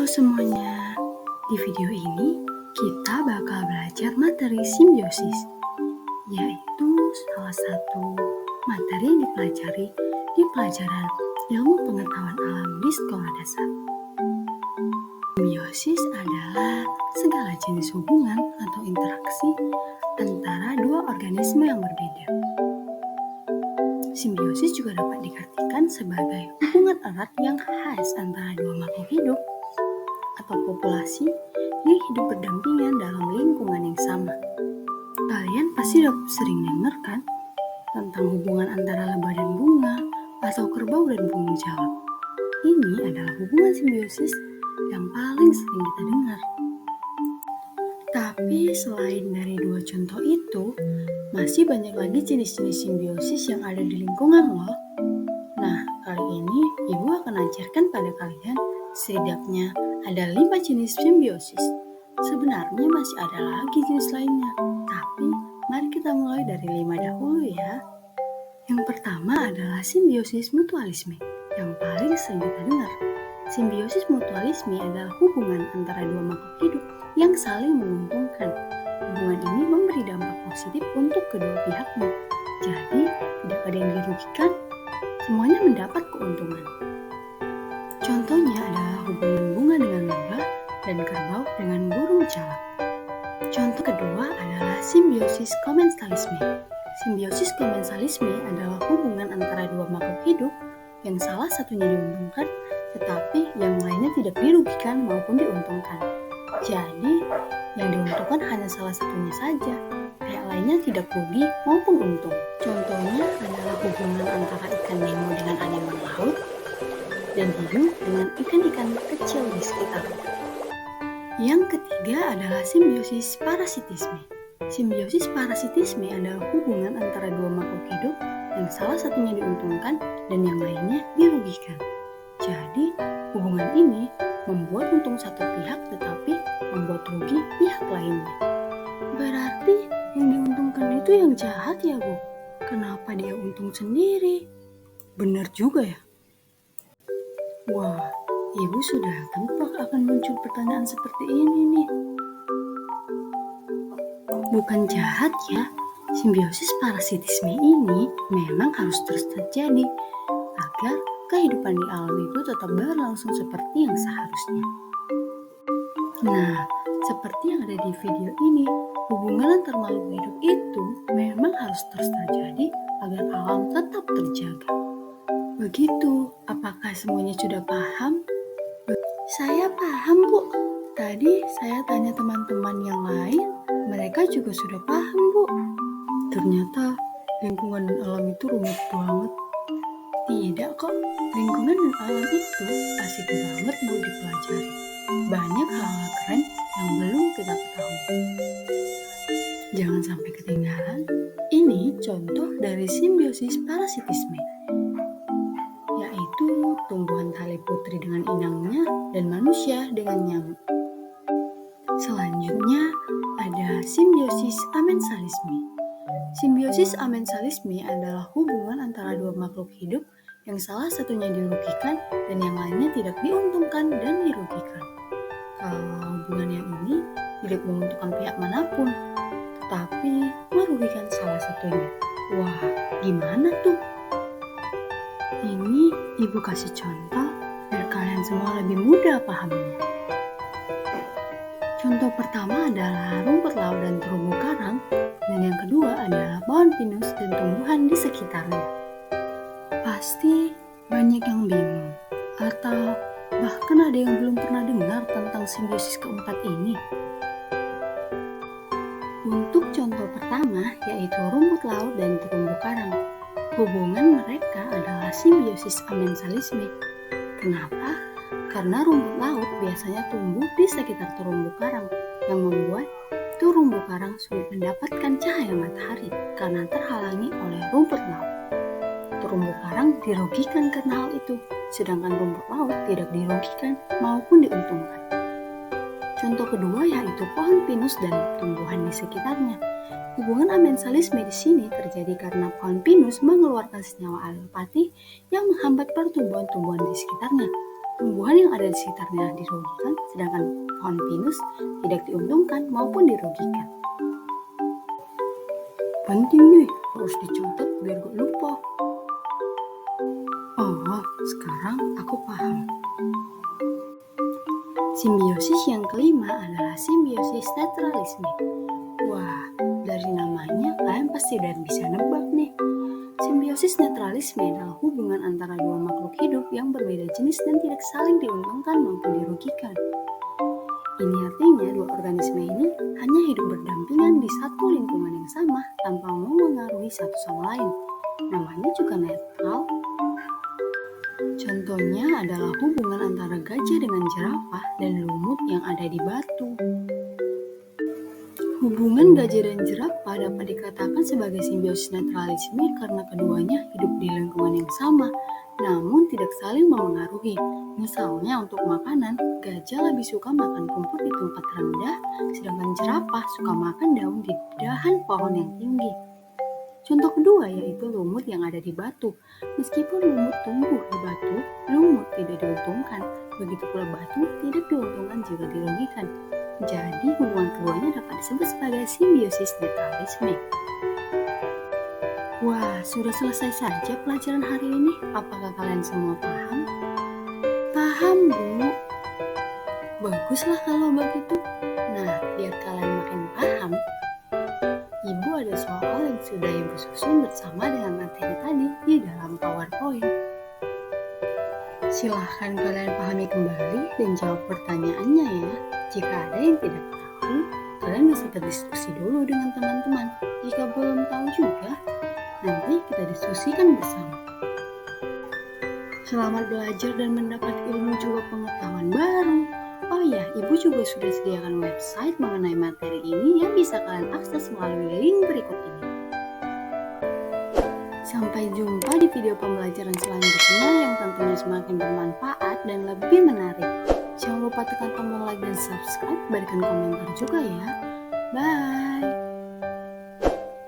semuanya, di video ini kita bakal belajar materi simbiosis, yaitu salah satu materi yang dipelajari di pelajaran ilmu pengetahuan alam di sekolah dasar. Simbiosis adalah segala jenis hubungan atau interaksi antara dua organisme yang berbeda. Simbiosis juga dapat diartikan sebagai hubungan erat yang khas antara dua makhluk hidup atau populasi yang hidup berdampingan dalam lingkungan yang sama. Kalian pasti udah sering dengar kan tentang hubungan antara lebah dan bunga atau kerbau dan burung jalak. Ini adalah hubungan simbiosis yang paling sering kita dengar. Tapi selain dari dua contoh itu, masih banyak lagi jenis-jenis simbiosis yang ada di lingkungan loh. Nah, kali ini Ibu akan ajarkan pada kalian setidaknya ada 5 jenis simbiosis. Sebenarnya masih ada lagi jenis lainnya, tapi mari kita mulai dari 5 dahulu ya. Yang pertama adalah simbiosis mutualisme, yang paling sering kita dengar. Simbiosis mutualisme adalah hubungan antara dua makhluk hidup yang saling menguntungkan. Hubungan ini memberi dampak positif untuk kedua pihaknya. Jadi, tidak ada yang dirugikan, semuanya mendapat keuntungan. Contohnya adalah hubungan bunga dengan lebah dan kerbau dengan burung jalak. Contoh kedua adalah simbiosis komensalisme. Simbiosis komensalisme adalah hubungan antara dua makhluk hidup yang salah satunya diuntungkan, tetapi yang lainnya tidak dirugikan maupun diuntungkan. Jadi, yang diuntungkan hanya salah satunya saja, pihak lainnya tidak rugi maupun untung. Contohnya adalah hubungan antara ikan Nemo dengan aneman laut dan hiu dengan ikan-ikan kecil di sekitarnya. Yang ketiga adalah simbiosis parasitisme. Simbiosis parasitisme adalah hubungan antara dua makhluk hidup yang salah satunya diuntungkan dan yang lainnya dirugikan. Jadi, hubungan ini membuat untung satu pihak tetapi membuat rugi pihak lainnya. Berarti yang diuntungkan itu yang jahat ya, Bu? Kenapa dia untung sendiri? Benar juga ya? Wah, Ibu sudah tebak akan muncul pertanyaan seperti ini nih. Bukan jahat ya, simbiosis parasitisme ini memang harus terus terjadi agar kehidupan di alam itu tetap berlangsung seperti yang seharusnya. Nah, seperti yang ada di video ini, hubungan antar makhluk hidup itu memang harus terus terjadi agar alam tetap terjaga. Begitu, apakah semuanya sudah paham? Saya paham, Bu. Tadi saya tanya teman-teman yang lain, mereka juga sudah paham, Bu. Ternyata lingkungan dan alam itu rumit banget. Tidak kok, lingkungan dan alam itu asik banget Bu dipelajari. Banyak hal-hal keren yang belum kita ketahui. Jangan sampai ketinggalan. Ini contoh dari simbiosis parasitisme, yaitu tumbuhan tali putri dengan inangnya dan manusia dengan nyamuk. Selanjutnya ada simbiosis amensalisme. Simbiosis amensalisme adalah hubungan antara dua makhluk hidup yang salah satunya dirugikan dan yang lainnya tidak diuntungkan dan dirugikan. Kalau hubungan yang ini tidak menguntungkan pihak manapun, tetapi merugikan salah satunya. Wah, gimana tuh? Ini Ibu kasih contoh biar kalian semua lebih mudah pahamnya. Contoh pertama adalah rumput laut dan terumbu karang, dan yang kedua adalah pohon pinus dan tumbuhan di sekitarnya. Pasti banyak yang bingung, atau bahkan ada yang belum pernah dengar tentang simbiosis keempat ini. Untuk contoh pertama, yaitu rumput laut dan terumbu karang. Hubungan mereka adalah simbiosis amensalisme. Kenapa? Karena rumput laut biasanya tumbuh di sekitar terumbu karang, yang membuat terumbu karang sulit mendapatkan cahaya matahari karena terhalangi oleh rumput laut. Terumbu karang dirugikan karena hal itu, sedangkan rumput laut tidak dirugikan maupun diuntungkan. Contoh kedua yaitu pohon pinus dan tumbuhan di sekitarnya. Hubungan amensalisme di sini terjadi karena pohon pinus mengeluarkan senyawa alipati yang menghambat pertumbuhan-tumbuhan di sekitarnya. tumbuhan yang ada di sekitarnya dirugikan, sedangkan pohon pinus tidak diuntungkan maupun dirugikan. Penting nih, harus dicatat biar gak lupa. Oh, sekarang aku paham. Simbiosis yang kelima adalah simbiosis naturalisme. Wah, dari namanya kalian pasti udah bisa nebak nih. Simbiosis naturalisme adalah hubungan antara dua makhluk hidup yang berbeda jenis dan tidak saling diuntungkan maupun dirugikan. Ini artinya dua organisme ini hanya hidup berdampingan di satu lingkungan yang sama tanpa mempengaruhi satu sama lain. Namanya juga netral. Contohnya adalah hubungan antara gajah dengan jerapah dan lumut yang ada di batu. Hubungan gajah dan jerapah dapat dikatakan sebagai simbiosis naturalisme karena keduanya hidup di lingkungan yang sama, namun tidak saling memengaruhi. Misalnya untuk makanan, gajah lebih suka makan rumput di tempat rendah, sedangkan jerapah suka makan daun di dahan pohon yang tinggi. Contoh kedua yaitu lumut yang ada di batu. Meskipun lumut tumbuh di batu, lumut tidak diuntungkan. Begitu pula batu tidak diuntungkan jika dirugikan. Jadi hubungan keduanya dapat disebut sebagai simbiosis naturalisme. Wah, sudah selesai saja pelajaran hari ini. Apakah kalian semua paham? Paham, Bu. Baguslah kalau begitu. Nah, biar kalian makin paham, Ibu ada soal yang sudah Ibu susun bersama dengan materi tadi di dalam PowerPoint. Silahkan kalian pahami kembali dan jawab pertanyaannya ya. Jika ada yang tidak tahu, kalian bisa berdiskusi dulu dengan teman-teman. Jika belum tahu juga, nanti kita diskusikan bersama. Selamat belajar dan mendapat ilmu juga pengetahuan baru. Oh ya, Ibu juga sudah sediakan website mengenai materi ini yang bisa kalian akses melalui link berikut ini. Sampai jumpa di video pembelajaran selanjutnya yang tentunya semakin bermanfaat dan lebih menarik. Jangan lupa tekan tombol like dan subscribe, berikan komentar juga ya. Bye!